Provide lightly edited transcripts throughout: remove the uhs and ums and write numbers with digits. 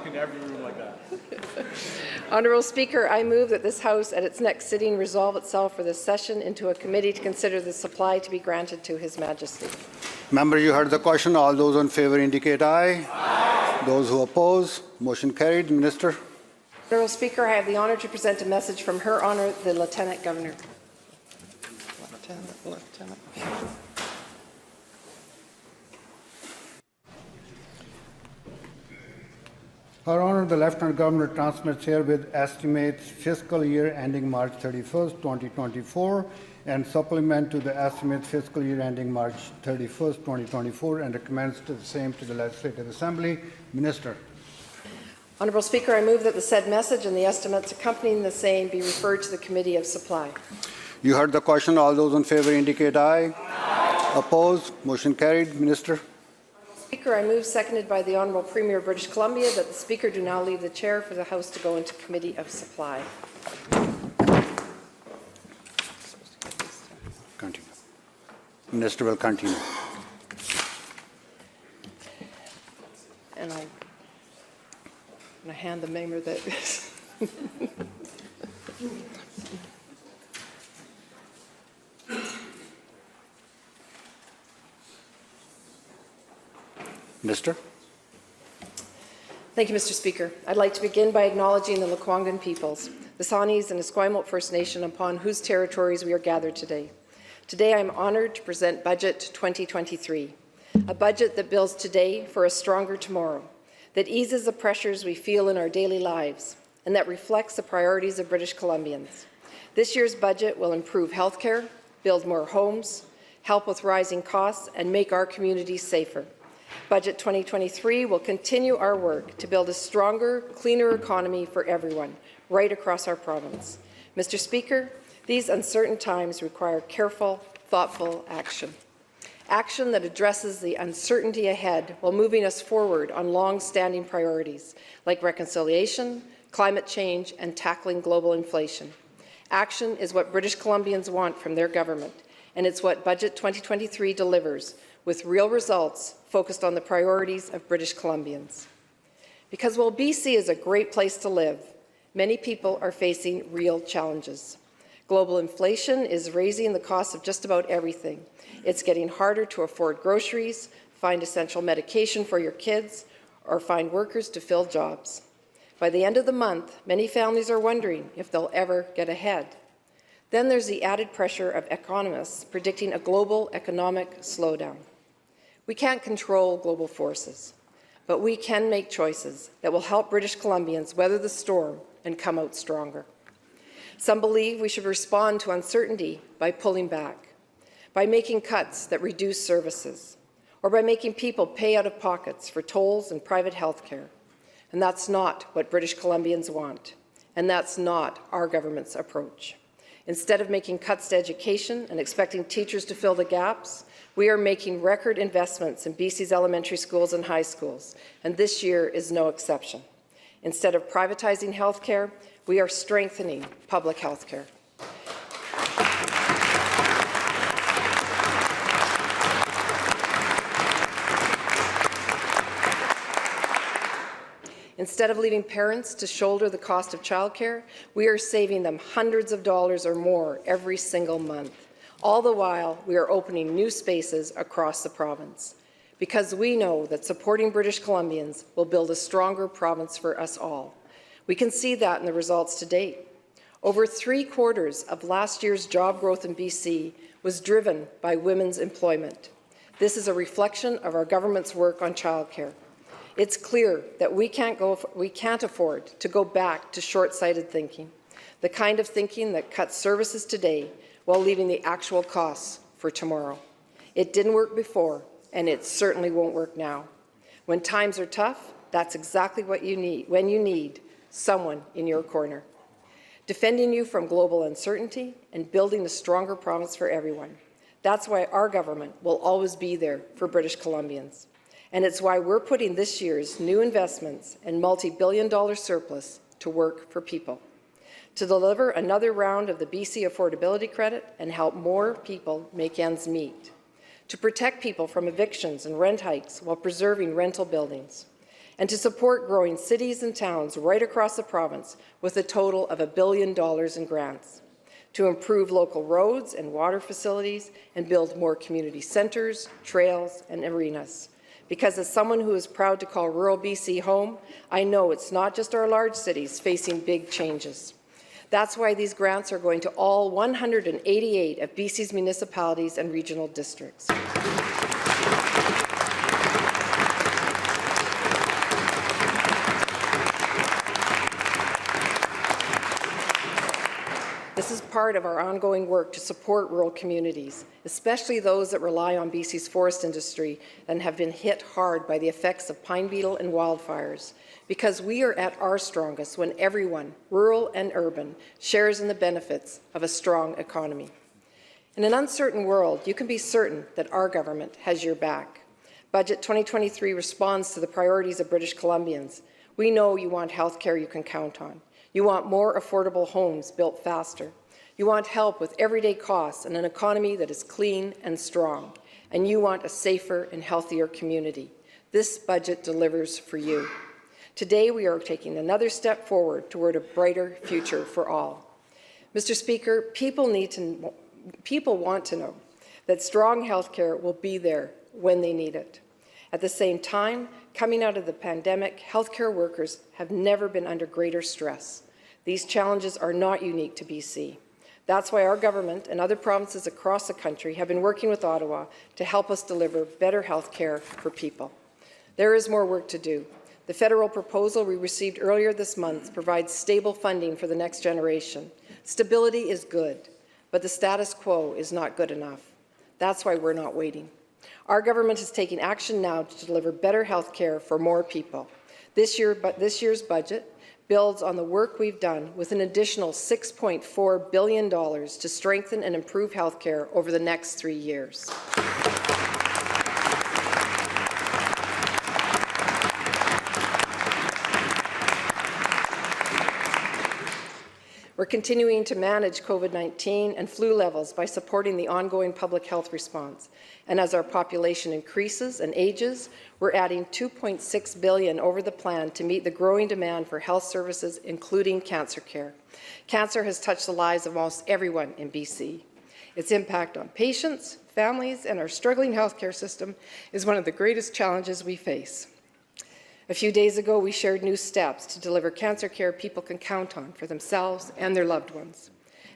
walk into every room like that. Honourable Speaker, I move that this House at its next sitting resolve itself for this session into a committee to consider the supply to be granted to His Majesty. Member, you heard the question. All those in favour indicate aye. Aye. Those who oppose, motion carried. Minister. Honourable Speaker, I have the honour to present a message from Her Honour the Lieutenant Governor. Lieutenant. Her Honour the Lieutenant Governor transmits herewith estimates fiscal year ending March 31st, 2024 and supplement to the estimates fiscal year ending March 31st, 2024 and recommends the same to the Legislative Assembly. Minister. Honourable Speaker, I move that the said message and the estimates accompanying the same be referred to the Committee of Supply. You heard the question. All those in favour indicate aye. Aye. Opposed? Motion carried. Minister. Speaker, I move, seconded by the Honourable Premier of British Columbia, that the Speaker do now leave the chair for the House to go into Committee of Supply. Continue. Minister will continue. And I'm going to hand the member that. Minister. Thank you, Mr. Speaker. I'd like to begin by acknowledging the Lekwungen peoples, the Shawnees and Esquimalt First Nation upon whose territories we are gathered today. Today I am honoured to present Budget 2023, a budget that builds today for a stronger tomorrow, that eases the pressures we feel in our daily lives, and that reflects the priorities of British Columbians. This year's budget will improve healthcare, build more homes, help with rising costs, and make our communities safer. Budget 2023 will continue our work to build a stronger, cleaner economy for everyone, right across our province. Mr. Speaker, these uncertain times require careful, thoughtful action. Action that addresses the uncertainty ahead while moving us forward on long-standing priorities like reconciliation, climate change, and tackling global inflation. Action is what British Columbians want from their government, and it's what Budget 2023 delivers, with real results focused on the priorities of British Columbians. Because while BC is a great place to live, many people are facing real challenges. Global inflation is raising the cost of just about everything. It's getting harder to afford groceries, find essential medication for your kids, or find workers to fill jobs. By the end of the month, many families are wondering if they'll ever get ahead. Then there's the added pressure of economists predicting a global economic slowdown. We can't control global forces, but we can make choices that will help British Columbians weather the storm and come out stronger. Some believe we should respond to uncertainty by pulling back, by making cuts that reduce services, or by making people pay out of pockets for tolls and private health care. And that's not what British Columbians want, and that's not our government's approach. Instead of making cuts to education and expecting teachers to fill the gaps, we are making record investments in BC's elementary schools and high schools, and this year is no exception. Instead of privatizing health care, we are strengthening public health care. Instead of leaving parents to shoulder the cost of childcare, we are saving them hundreds of dollars or more every single month. All the while, we are opening new spaces across the province, because we know that supporting British Columbians will build a stronger province for us all. We can see that in the results to date. Over 3/4 of last year's job growth in BC was driven by women's employment. This is a reflection of our government's work on childcare. It's clear that we can't afford to go back to short-sighted thinking, the kind of thinking that cuts services today while leaving the actual costs for tomorrow. It didn't work before, and it certainly won't work now. When times are tough, that's exactly what you need, when you need someone in your corner, defending you from global uncertainty and building a stronger province for everyone. That's why our government will always be there for British Columbians. And it's why we're putting this year's new investments and multi-billion-dollar surplus to work for people, to deliver another round of the BC Affordability Credit and help more people make ends meet, to protect people from evictions and rent hikes while preserving rental buildings, and to support growing cities and towns right across the province with a total of $1 billion in grants, to improve local roads and water facilities and build more community centres, trails and arenas. Because as someone who is proud to call rural BC home, I know it's not just our large cities facing big changes. That's why these grants are going to all 188 of BC's municipalities and regional districts. This is part of our ongoing work to support rural communities, especially those that rely on BC's forest industry and have been hit hard by the effects of pine beetle and wildfires, because we are at our strongest when everyone, rural and urban, shares in the benefits of a strong economy. In an uncertain world, you can be certain that our government has your back. Budget 2023 responds to the priorities of British Columbians. We know you want health care you can count on. You want more affordable homes built faster. You want help with everyday costs and an economy that is clean and strong. And you want a safer and healthier community. This budget delivers for you. Today, we are taking another step forward toward a brighter future for all. Mr. Speaker, people want to know that strong health care will be there when they need it. At the same time, coming out of the pandemic, healthcare workers have never been under greater stress. These challenges are not unique to BC. That's why our government and other provinces across the country have been working with Ottawa to help us deliver better health care for people. There is more work to do. The federal proposal we received earlier this month provides stable funding for the next generation. Stability is good, but the status quo is not good enough. That's why we're not waiting. Our government is taking action now to deliver better health care for more people. This year's budget builds on the work we've done with an additional $6.4 billion to strengthen and improve health care over the next 3 years. We're continuing to manage COVID-19 and flu levels by supporting the ongoing public health response. And as our population increases and ages, we're adding $2.6 billion over the plan to meet the growing demand for health services, including cancer care. Cancer has touched the lives of almost everyone in BC. Its impact on patients, families, and our struggling healthcare system is one of the greatest challenges we face. A few days ago, we shared new steps to deliver cancer care people can count on for themselves and their loved ones.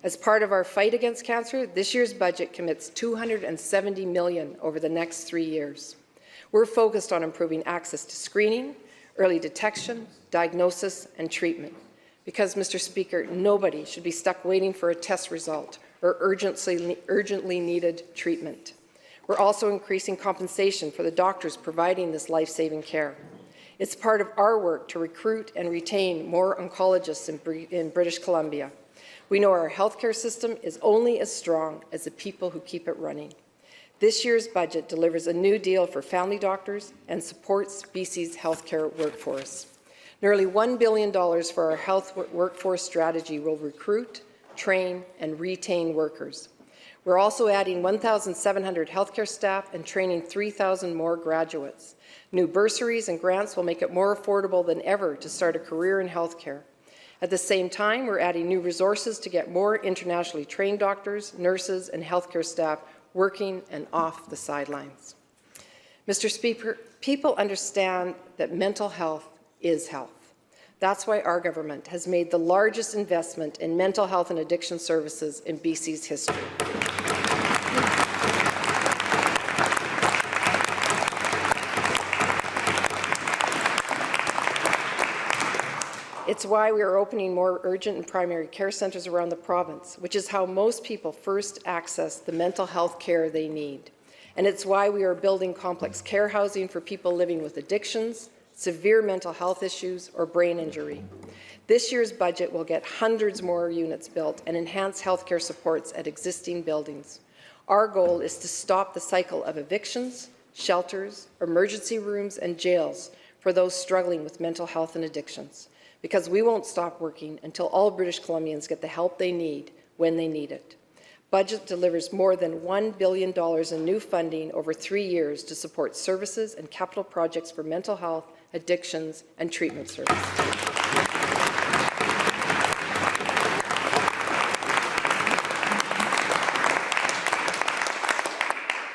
As part of our fight against cancer, this year's budget commits $270 million over the next 3 years. We're focused on improving access to screening, early detection, diagnosis, and treatment. Because, Mr. Speaker, nobody should be stuck waiting for a test result or urgently needed treatment. We're also increasing compensation for the doctors providing this life-saving care. It's part of our work to recruit and retain more oncologists in British Columbia. We know our healthcare system is only as strong as the people who keep it running. This year's budget delivers a new deal for family doctors and supports BC's healthcare workforce. Nearly $1 billion for our health workforce strategy will recruit, train, and retain workers. We're also adding 1,700 healthcare staff and training 3,000 more graduates. New bursaries and grants will make it more affordable than ever to start a career in healthcare. At the same time, we're adding new resources to get more internationally trained doctors, nurses, and healthcare staff working and off the sidelines. Mr. Speaker, people understand that mental health is health. That's why our government has made the largest investment in mental health and addiction services in BC's history. It's why we are opening more urgent and primary care centres around the province, which is how most people first access the mental health care they need. And it's why we are building complex care housing for people living with addictions, severe mental health issues, or brain injury. This year's budget will get hundreds more units built and enhance healthcare supports at existing buildings. Our goal is to stop the cycle of evictions, shelters, emergency rooms, and jails for those struggling with mental health and addictions. Because we won't stop working until all British Columbians get the help they need when they need it. Budget delivers more than $1 billion in new funding over 3 years to support services and capital projects for mental health addictions, and treatment services.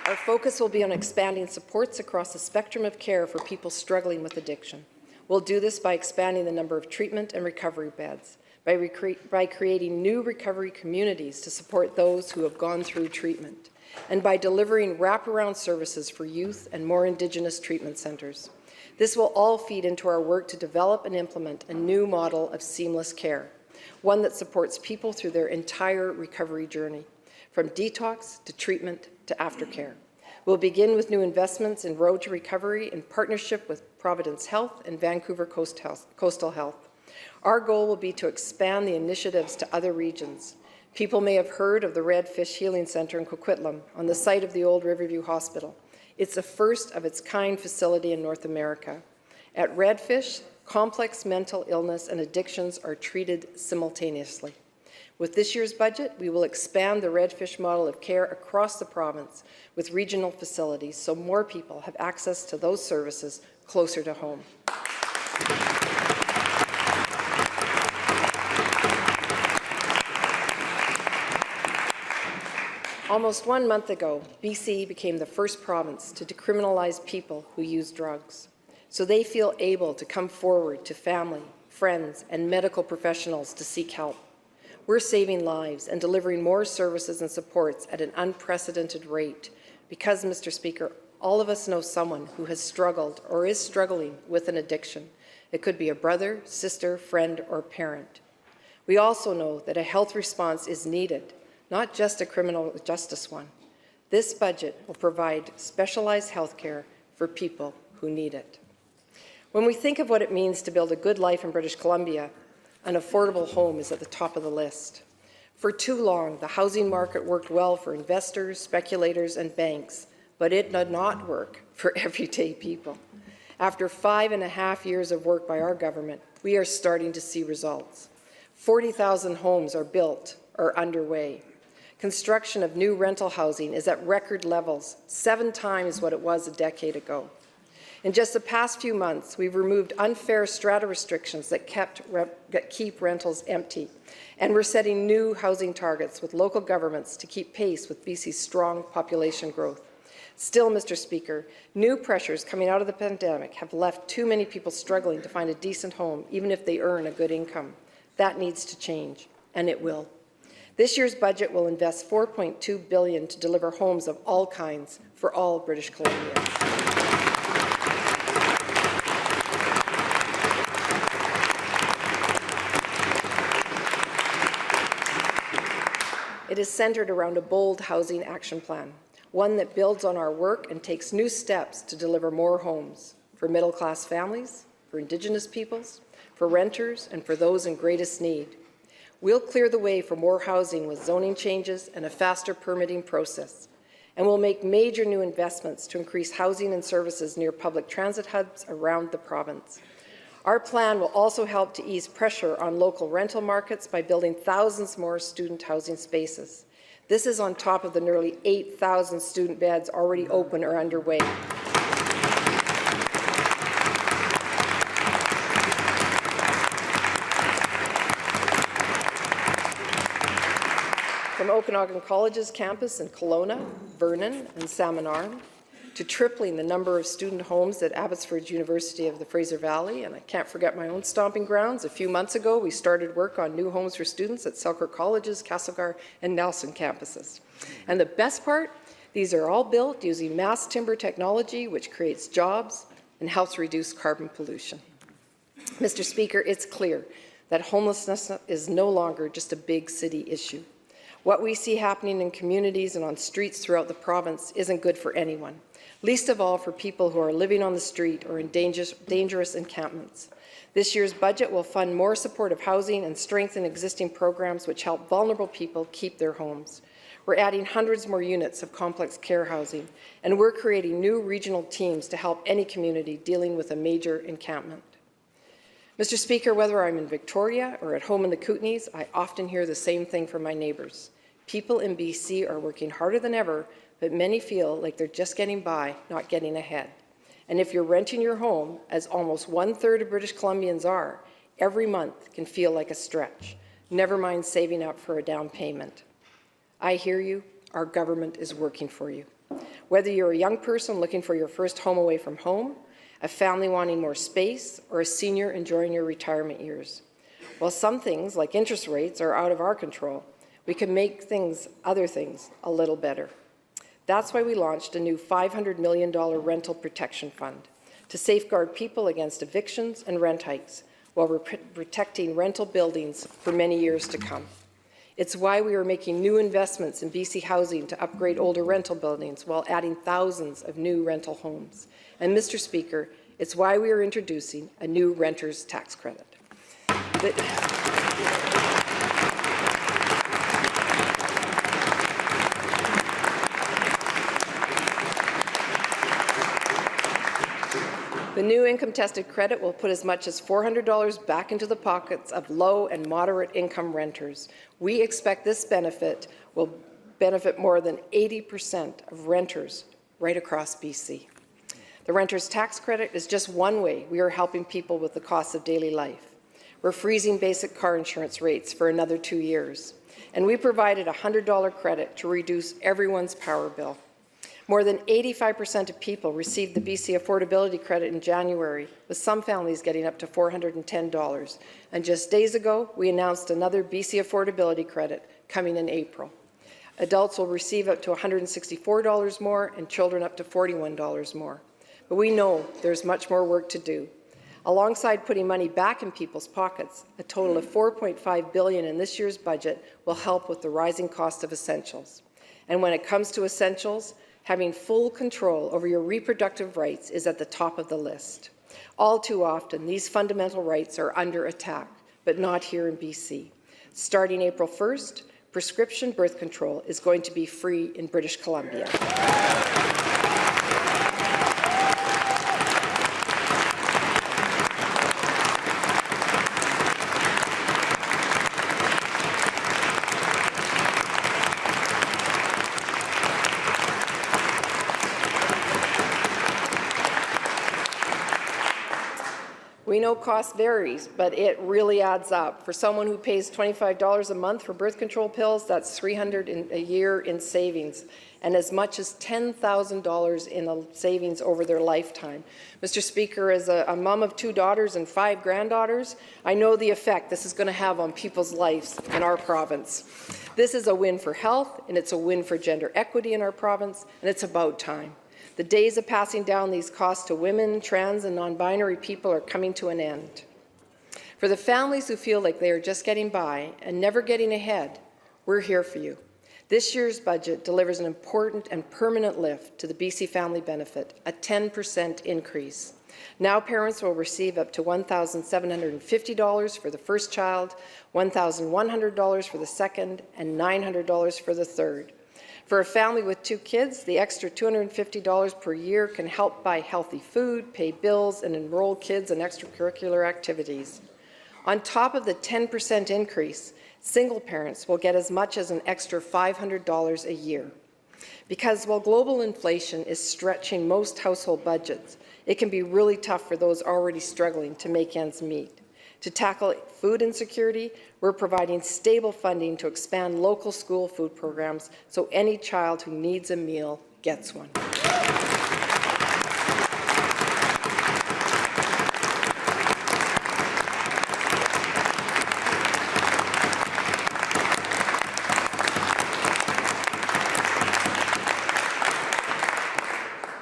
Our focus will be on expanding supports across the spectrum of care for people struggling with addiction. We'll do this by expanding the number of treatment and recovery beds, by creating new recovery communities to support those who have gone through treatment, and by delivering wraparound services for youth and more Indigenous treatment centres. This will all feed into our work to develop and implement a new model of seamless care, one that supports people through their entire recovery journey, from detox to treatment to aftercare. We'll begin with new investments in Road to Recovery in partnership with Providence Health and Vancouver Coastal Health. Our goal will be to expand the initiatives to other regions. People may have heard of the Redfish Healing Centre in Coquitlam on the site of the old Riverview Hospital. It's a first-of-its-kind facility in North America. At Redfish, complex mental illness and addictions are treated simultaneously. With this year's budget, we will expand the Redfish model of care across the province with regional facilities so more people have access to those services closer to home. Almost 1 month ago, BC became the first province to decriminalize people who use drugs, so they feel able to come forward to family, friends, and medical professionals to seek help. We're saving lives and delivering more services and supports at an unprecedented rate because, Mr. Speaker, all of us know someone who has struggled or is struggling with an addiction. It could be a brother, sister, friend, or parent. We also know that a health response is needed, not just a criminal justice one. This budget will provide specialized health care for people who need it. When we think of what it means to build a good life in British Columbia, an affordable home is at the top of the list. For too long, the housing market worked well for investors, speculators, and banks, but it did not work for everyday people. After 5.5 years of work by our government, we are starting to see results. 40,000 homes are built or underway. Construction of new rental housing is at record levels, 7 times what it was a decade ago. In just the past few months, we've removed unfair strata restrictions that keep rentals empty, and we're setting new housing targets with local governments to keep pace with BC's strong population growth. Still, Mr. Speaker, new pressures coming out of the pandemic have left too many people struggling to find a decent home, even if they earn a good income. That needs to change, and it will. This year's budget will invest $4.2 billion to deliver homes of all kinds for all British Columbians. It is centred around a bold housing action plan, one that builds on our work and takes new steps to deliver more homes for middle-class families, for Indigenous peoples, for renters, and for those in greatest need. We'll clear the way for more housing with zoning changes and a faster permitting process, and we'll make major new investments to increase housing and services near public transit hubs around the province. Our plan will also help to ease pressure on local rental markets by building thousands more student housing spaces. This is on top of the nearly 8,000 student beds already open or underway. From Okanagan College's campus in Kelowna, Vernon, and Salmon Arm, to tripling the number of student homes at Abbotsford University of the Fraser Valley, and I can't forget my own stomping grounds. A few months ago, we started work on new homes for students at Selkirk College's, Castlegar, and Nelson campuses. And the best part, these are all built using mass timber technology, which creates jobs and helps reduce carbon pollution. Mr. Speaker, it's clear that homelessness is no longer just a big city issue. What we see happening in communities and on streets throughout the province isn't good for anyone, least of all for people who are living on the street or in dangerous encampments. This year's budget will fund more supportive housing and strengthen existing programs which help vulnerable people keep their homes. We're adding hundreds more units of complex care housing, and we're creating new regional teams to help any community dealing with a major encampment. Mr. Speaker, whether I'm in Victoria or at home in the Kootenays, I often hear the same thing from my neighbours. People in BC are working harder than ever, but many feel like they're just getting by, not getting ahead. And if you're renting your home, as almost 1/3 of British Columbians are, every month can feel like a stretch, never mind saving up for a down payment. I hear you. Our government is working for you. Whether you're a young person looking for your first home away from home, a family wanting more space, or a senior enjoying your retirement years. While some things, like interest rates, are out of our control, we can make other things a little better. That's why we launched a new $500 million rental protection fund to safeguard people against evictions and rent hikes while we're protecting rental buildings for many years to come. It's why we are making new investments in BC Housing to upgrade older rental buildings while adding thousands of new rental homes. And, Mr. Speaker, it's why we are introducing a new renter's tax credit. The new income-tested credit will put as much as $400 back into the pockets of low and moderate income renters. We expect this benefit will benefit more than 80% of renters right across BC. The renter's tax credit is just one way we are helping people with the costs of daily life. We're freezing basic car insurance rates for another 2 years, and we provided a $100 credit to reduce everyone's power bill. More than 85% of people received the BC Affordability Credit in January, with some families getting up to $410. And just days ago, we announced another BC Affordability Credit coming in April. Adults will receive up to $164 more and children up to $41 more. But we know there's much more work to do. Alongside putting money back in people's pockets, a total of $4.5 billion in this year's budget will help with the rising cost of essentials. And when it comes to essentials, having full control over your reproductive rights is at the top of the list. All too often, these fundamental rights are under attack, but not here in BC. Starting April 1st, prescription birth control is going to be free in British Columbia. We know cost varies, but it really adds up. For someone who pays $25 a month for birth control pills, that's $300 a year in savings, and as much as $10,000 in savings over their lifetime. Mr. Speaker, as a mom of 2 daughters and 5 granddaughters, I know the effect this is going to have on people's lives in our province. This is a win for health, and it's a win for gender equity in our province, and it's about time. The days of passing down these costs to women, trans, and non-binary people are coming to an end. For the families who feel like they are just getting by and never getting ahead, we're here for you. This year's budget delivers an important and permanent lift to the BC Family Benefit, a 10% increase. Now parents will receive up to $1,750 for the first child, $1,100 for the second, and $900 for the third. For a family with 2 kids, the extra $250 per year can help buy healthy food, pay bills, and enroll kids in extracurricular activities. On top of the 10% increase, single parents will get as much as an extra $500 a year. Because while global inflation is stretching most household budgets, it can be really tough for those already struggling to make ends meet. To tackle food insecurity, we're providing stable funding to expand local school food programs so any child who needs a meal gets one.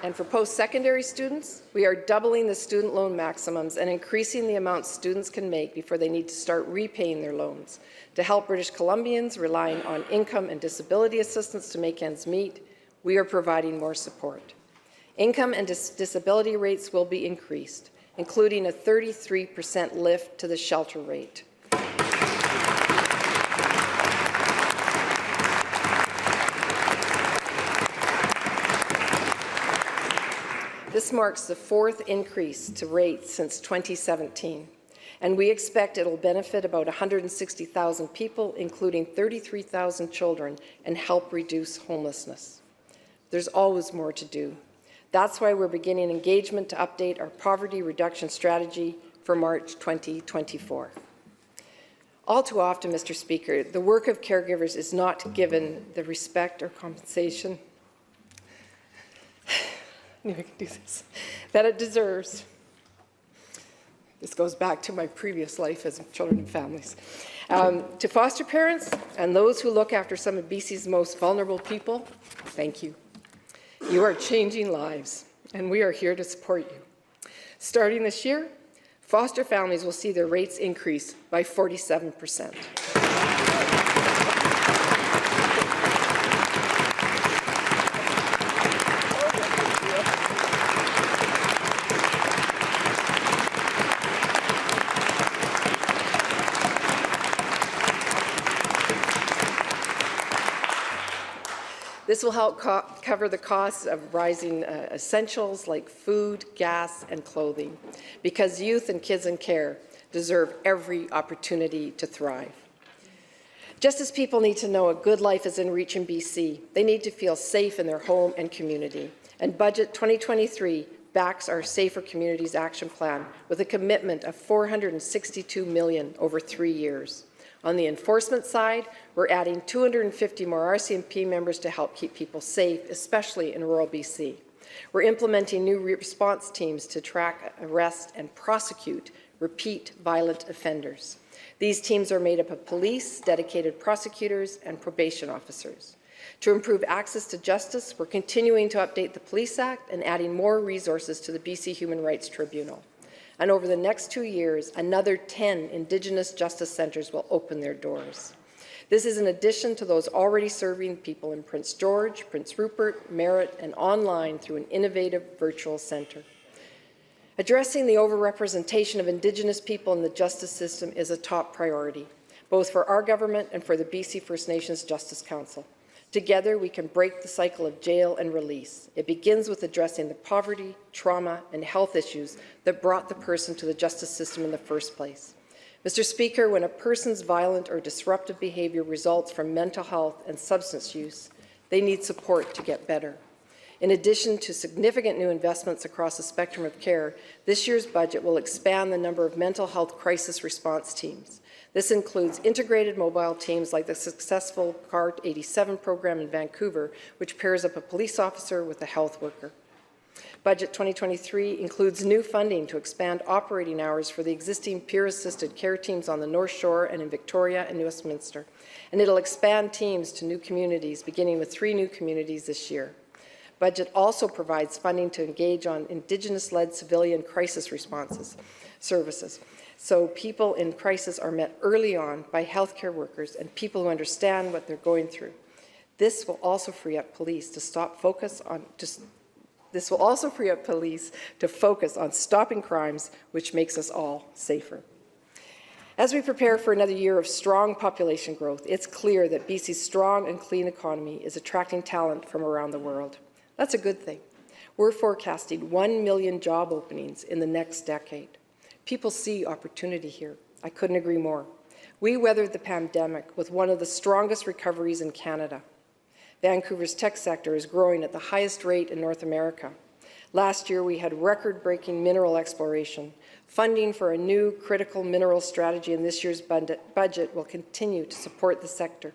And for post-secondary students, we are doubling the student loan maximums and increasing the amount students can make before they need to start repaying their loans. To help British Columbians relying on income and disability assistance to make ends meet, we are providing more support. Income and disability rates will be increased, including a 33% lift to the shelter rate. This marks the 4th increase to rates since 2017, and we expect it will benefit about 160,000 people, including 33,000 children, and help reduce homelessness. There's always more to do. That's why we're beginning engagement to update our poverty reduction strategy for March 2024. All too often, Mr. Speaker, the work of caregivers is not given the respect or compensation that it deserves. This goes back to my previous life as children and families. To foster parents and those who look after some of BC's most vulnerable people, thank you. You are changing lives, and we are here to support you. Starting this year, foster families will see their rates increase by 47%. This will help cover the costs of rising essentials like food, gas, and clothing, because youth and kids in care deserve every opportunity to thrive. Just as people need to know a good life is in reach in BC, they need to feel safe in their home and community. And Budget 2023 backs our Safer Communities Action Plan with a commitment of $462 million over 3 years. On the enforcement side, we're adding 250 more RCMP members to help keep people safe, especially in rural BC. We're implementing new response teams to track, arrest, and prosecute repeat violent offenders. These teams are made up of police, dedicated prosecutors, and probation officers. To improve access to justice, we're continuing to update the Police Act and adding more resources to the BC Human Rights Tribunal. And over the next 2 years, another 10 Indigenous justice centres will open their doors. This is in addition to those already serving people in Prince George, Prince Rupert, Merritt, and online through an innovative virtual centre. Addressing the overrepresentation of Indigenous people in the justice system is a top priority, both for our government and for the BC First Nations Justice Council. Together, we can break the cycle of jail and release. It begins with addressing the poverty, trauma, and health issues that brought the person to the justice system in the first place. Mr. Speaker, when a person's violent or disruptive behaviour results from mental health and substance use, they need support to get better. In addition to significant new investments across the spectrum of care, this year's budget will expand the number of mental health crisis response teams. This includes integrated mobile teams like the successful CART 87 program in Vancouver, which pairs up a police officer with a health worker. Budget 2023 includes new funding to expand operating hours for the existing peer-assisted care teams on the North Shore and in Victoria and Westminster, and it'll expand teams to new communities, beginning with 3 new communities this year. Budget also provides funding to engage on Indigenous-led civilian crisis responses services. So people in crisis are met early on by healthcare workers and people who understand what they're going through. This will also free up police to focus on stopping crimes, which makes us all safer. As we prepare for another year of strong population growth, it's clear that BC's strong and clean economy is attracting talent from around the world. That's a good thing. We're forecasting 1 million job openings in the next decade. People see opportunity here. I couldn't agree more. We weathered the pandemic with one of the strongest recoveries in Canada. Vancouver's tech sector is growing at the highest rate in North America. Last year, we had record-breaking mineral exploration. Funding for a new critical mineral strategy in this year's budget will continue to support the sector.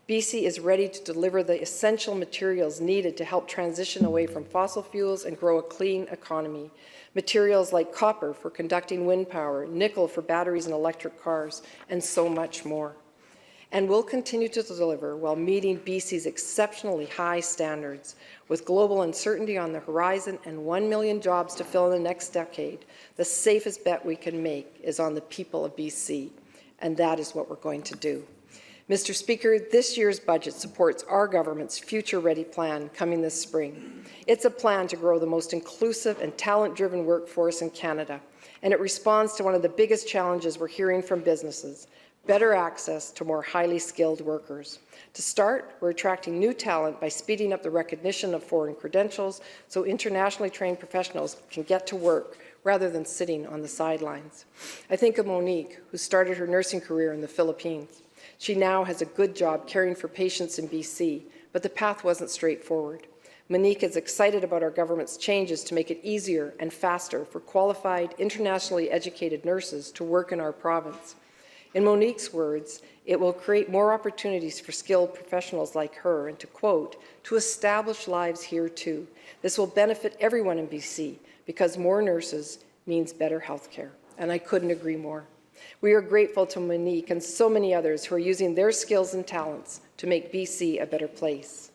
BC is ready to deliver the essential materials needed to help transition away from fossil fuels and grow a clean economy. Materials like copper for conducting wind power, nickel for batteries in electric cars, and so much more. And we'll continue to deliver while meeting BC's exceptionally high standards. With global uncertainty on the horizon and 1 million jobs to fill in the next decade, the safest bet we can make is on the people of BC, and that is what we're going to do. Mr. Speaker, this year's budget supports our government's Future Ready plan coming this spring. It's a plan to grow the most inclusive and talent-driven workforce in Canada, and it responds to one of the biggest challenges we're hearing from businesses: better access to more highly skilled workers. To start, we're attracting new talent by speeding up the recognition of foreign credentials so internationally trained professionals can get to work rather than sitting on the sidelines. I think of Monique, who started her nursing career in the Philippines. She now has a good job caring for patients in BC, but the path wasn't straightforward. Monique is excited about our government's changes to make it easier and faster for qualified, internationally educated nurses to work in our province. In Monique's words, it will create more opportunities for skilled professionals like her and, to quote, to establish lives here too. This will benefit everyone in BC because more nurses means better health care. And I couldn't agree more. We are grateful to Monique and so many others who are using their skills and talents to make BC a better place.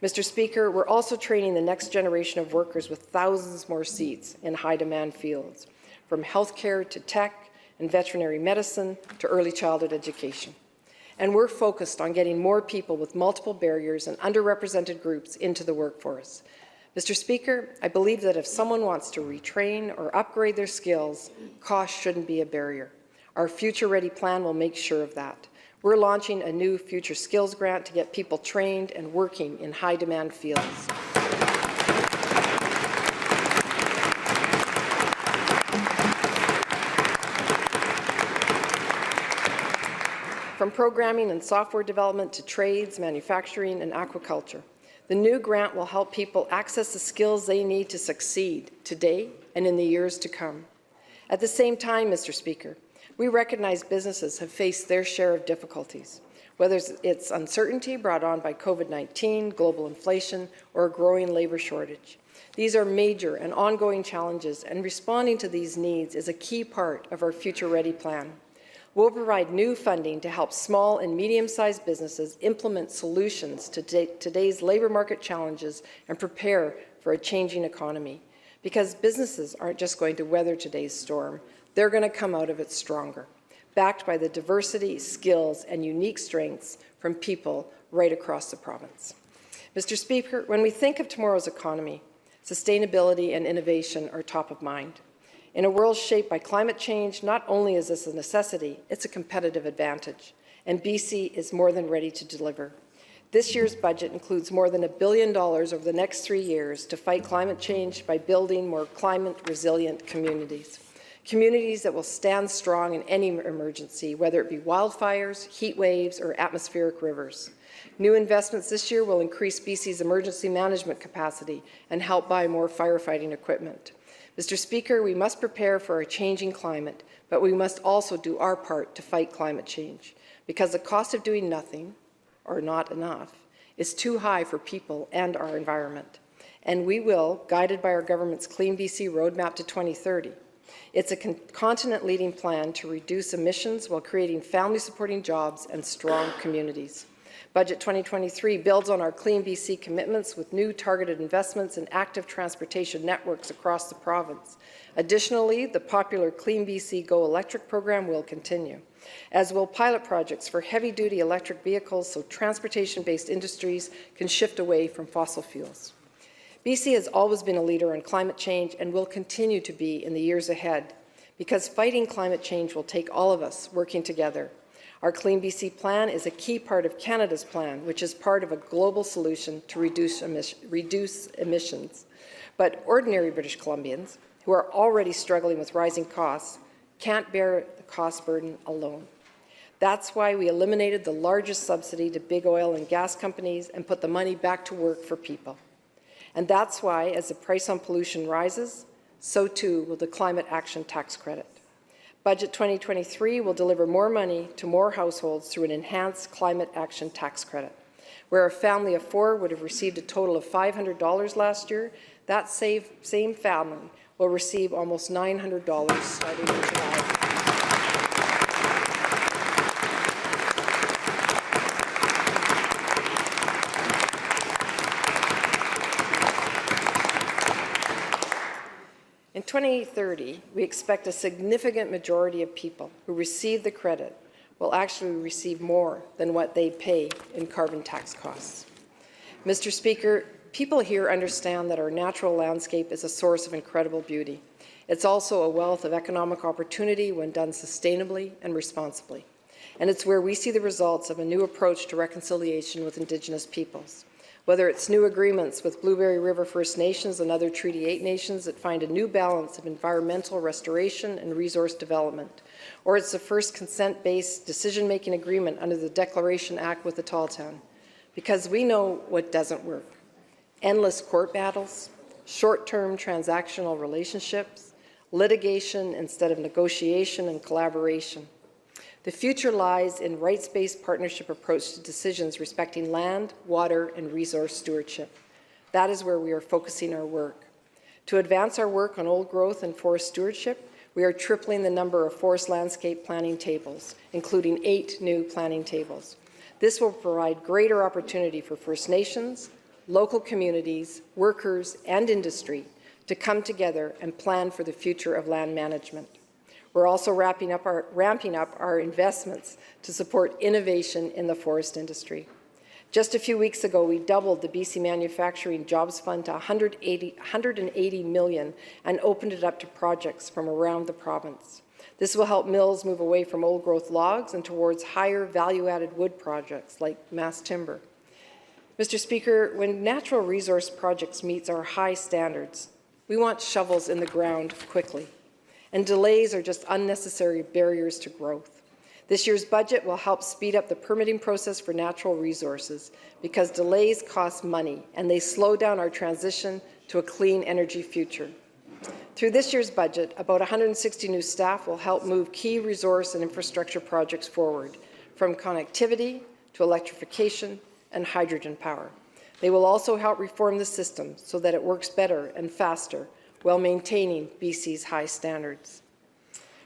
Mr. Speaker, we're also training the next generation of workers with thousands more seats in high-demand fields, from healthcare to tech and veterinary medicine to early childhood education. And we're focused on getting more people with multiple barriers and underrepresented groups into the workforce. Mr. Speaker, I believe that if someone wants to retrain or upgrade their skills, cost shouldn't be a barrier. Our Future Ready plan will make sure of that. We're launching a new Future Skills Grant to get people trained and working in high-demand fields. From programming and software development to trades, manufacturing, and aquaculture, the new grant will help people access the skills they need to succeed today and in the years to come. At the same time, Mr. Speaker, we recognize businesses have faced their share of difficulties, whether it's uncertainty brought on by COVID-19, global inflation, or a growing labour shortage. These are major and ongoing challenges, and responding to these needs is a key part of our Future Ready plan. We'll provide new funding to help small and medium-sized businesses implement solutions to today's labour market challenges and prepare for a changing economy. Because businesses aren't just going to weather today's storm, they're going to come out of it stronger, backed by the diversity, skills, and unique strengths from people right across the province. Mr. Speaker, when we think of tomorrow's economy, sustainability and innovation are top of mind. In a world shaped by climate change, not only is this a necessity, it's a competitive advantage, and BC is more than ready to deliver. This year's budget includes more than $1 billion over the next 3 years to fight climate change by building more climate-resilient communities. Communities that will stand strong in any emergency, whether it be wildfires, heat waves, or atmospheric rivers. New investments this year will increase BC's emergency management capacity and help buy more firefighting equipment. Mr. Speaker, we must prepare for a changing climate, but we must also do our part to fight climate change, because the cost of doing nothing, or not enough, is too high for people and our environment. And we will, guided by our government's Clean BC Roadmap to 2030. It's a continent-leading plan to reduce emissions while creating family-supporting jobs and strong communities. Budget 2023 builds on our Clean BC commitments with new targeted investments in active transportation networks across the province. Additionally, the popular Clean BC Go Electric program will continue, as will pilot projects for heavy-duty electric vehicles so transportation-based industries can shift away from fossil fuels. BC has always been a leader on climate change and will continue to be in the years ahead, because fighting climate change will take all of us working together. Our Clean BC plan is a key part of Canada's plan, which is part of a global solution to reduce emissions. But ordinary British Columbians, who are already struggling with rising costs, can't bear the cost burden alone. That's why we eliminated the largest subsidy to big oil and gas companies and put the money back to work for people. And that's why, as the price on pollution rises, so too will the Climate Action Tax Credit. Budget 2023 will deliver more money to more households through an enhanced Climate Action Tax Credit. Where a family of 4 would have received a total of $500 last year, that same family will receive almost $900 starting in July. In 2030, we expect a significant majority of people who receive the credit will actually receive more than what they pay in carbon tax costs. Mr. Speaker, people here understand that our natural landscape is a source of incredible beauty. It's also a wealth of economic opportunity when done sustainably and responsibly. And it's where we see the results of a new approach to reconciliation with Indigenous peoples. Whether it's new agreements with Blueberry River First Nations and other Treaty 8 nations that find a new balance of environmental restoration and resource development, or it's the first consent-based decision-making agreement under the Declaration Act with the Tahltan, because we know what doesn't work. endless court battles, short-term transactional relationships, litigation instead of negotiation and collaboration. The future lies in rights-based partnership approach to decisions respecting land, water, and resource stewardship. That is where we are focusing our work. To advance our work on old growth and forest stewardship, we are tripling the number of forest landscape planning tables, including 8 new planning tables. This will provide greater opportunity for First Nations, local communities, workers, and industry to come together and plan for the future of land management. We're also ramping up our investments to support innovation in the forest industry. Just a few weeks ago, we doubled the BC Manufacturing Jobs Fund to $180 million and opened it up to projects from around the province. This will help mills move away from old-growth logs and towards higher value-added wood projects like mass timber. Mr. Speaker, when natural resource projects meet our high standards, we want shovels in the ground quickly, and delays are just unnecessary barriers to growth. This year's budget will help speed up the permitting process for natural resources because delays cost money and they slow down our transition to a clean energy future. Through this year's budget, about 160 new staff will help move key resource and infrastructure projects forward, from connectivity to electrification and hydrogen power. They will also help reform the system so that it works better and faster while maintaining BC's high standards.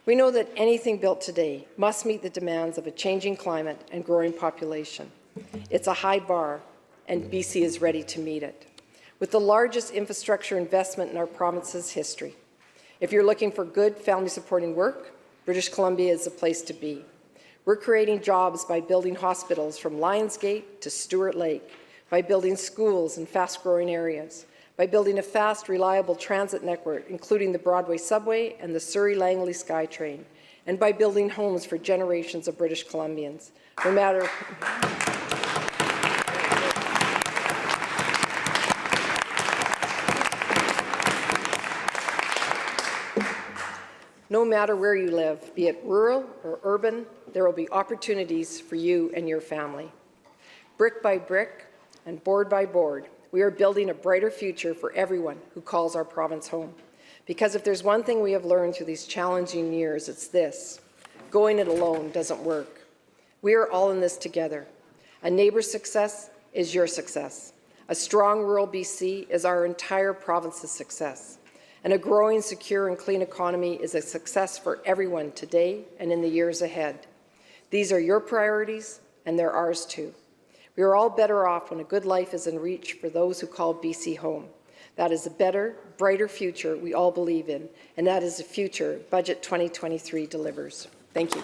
We know that anything built today must meet the demands of a changing climate and growing population. It's a high bar, and BC is ready to meet it, with the largest infrastructure investment in our province's history. If you're looking for good family-supporting work, British Columbia is the place to be. We're creating jobs by building hospitals from Lionsgate to Stewart Lake, by building schools in fast-growing areas, by building a fast, reliable transit network, including the Broadway subway and the Surrey-Langley SkyTrain, and by building homes for generations of British Columbians. No matter where you live, be it rural or urban, there will be opportunities for you and your family. Brick by brick and board by board, we are building a brighter future for everyone who calls our province home. Because if there's one thing we have learned through these challenging years, it's this: going it alone doesn't work. We are all in this together. A neighbour's success is your success. A strong rural BC is our entire province's success. And a growing, secure and clean economy is a success for everyone today and in the years ahead. These are your priorities, and they're ours too. We are all better off when a good life is in reach for those who call BC home. That is a better, brighter future we all believe in, and that is the future Budget 2023 delivers. Thank you.